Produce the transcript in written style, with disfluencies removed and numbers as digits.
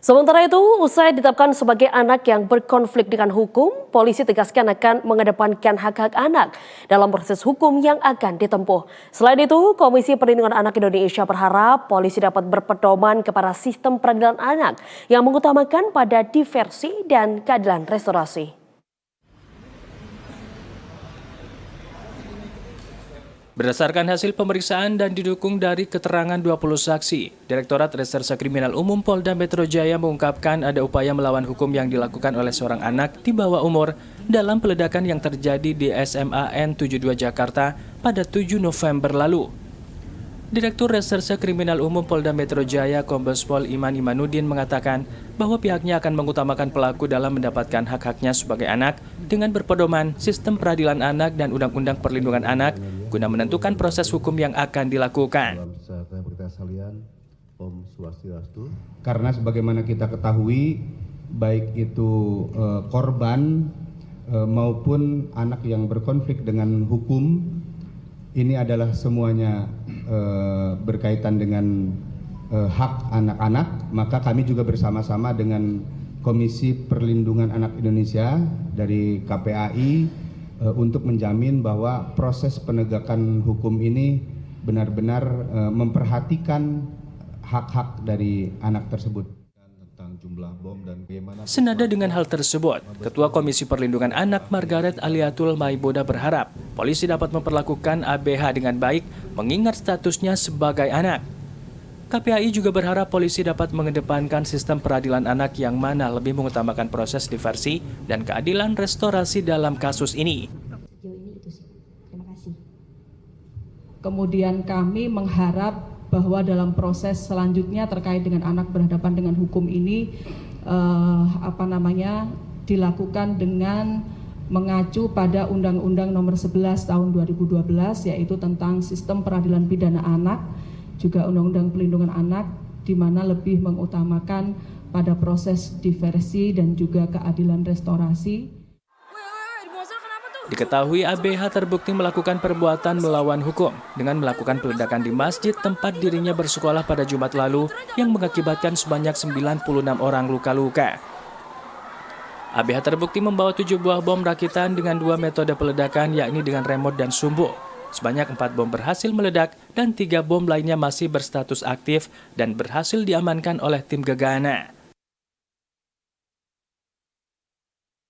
Sementara itu, usai ditetapkan sebagai anak yang berkonflik dengan hukum, polisi tegaskan akan mengedepankan hak-hak anak dalam proses hukum yang akan ditempuh. Selain itu, Komisi Perlindungan Anak Indonesia berharap polisi dapat berpedoman kepada sistem peradilan anak yang mengutamakan pada diversi dan keadilan restorasi. Berdasarkan hasil pemeriksaan dan didukung dari keterangan 20 saksi, Direktorat Reserse Kriminal Umum Polda Metro Jaya mengungkapkan ada upaya melawan hukum yang dilakukan oleh seorang anak di bawah umur dalam peledakan yang terjadi di SMA N72 Jakarta pada 7 November lalu. Direktur Reserse Kriminal Umum Polda Metro Jaya Kombes Pol Iman Imanuddin mengatakan bahwa pihaknya akan mengutamakan pelaku dalam mendapatkan hak-haknya sebagai anak dengan berpedoman sistem peradilan anak dan Undang-Undang Perlindungan Anak guna menentukan proses hukum yang akan dilakukan. Karena sebagaimana kita ketahui, baik itu korban maupun anak yang berkonflik dengan hukum, ini adalah semuanya berkaitan dengan hak anak-anak, maka kami juga bersama-sama dengan Komisi Perlindungan Anak Indonesia dari KPAI untuk menjamin bahwa proses penegakan hukum ini benar-benar memperhatikan hak-hak dari anak tersebut. Senada dengan hal tersebut, Ketua Komisi Perlindungan Anak Margaret Aliatul Maiboda berharap polisi dapat memperlakukan ABH dengan baik mengingat statusnya sebagai anak. KPAI juga berharap polisi dapat mengedepankan sistem peradilan anak yang mana lebih mengutamakan proses diversi dan keadilan restorasi dalam kasus ini. Terima kasih. Kemudian kami mengharap bahwa dalam proses selanjutnya terkait dengan anak berhadapan dengan hukum ini dilakukan dengan mengacu pada Undang-Undang Nomor 11 Tahun 2012 yaitu tentang Sistem Peradilan Pidana Anak, juga Undang-Undang Perlindungan Anak di mana lebih mengutamakan pada proses diversi dan juga keadilan restorasi. Diketahui ABH terbukti melakukan perbuatan melawan hukum dengan melakukan peledakan di masjid tempat dirinya bersekolah pada Jumat lalu yang mengakibatkan sebanyak 96 orang luka-luka. ABH terbukti membawa 7 buah bom rakitan dengan 2 metode peledakan yakni dengan remote dan sumbu. Sebanyak 4 bom berhasil meledak dan 3 bom lainnya masih berstatus aktif dan berhasil diamankan oleh tim gegana.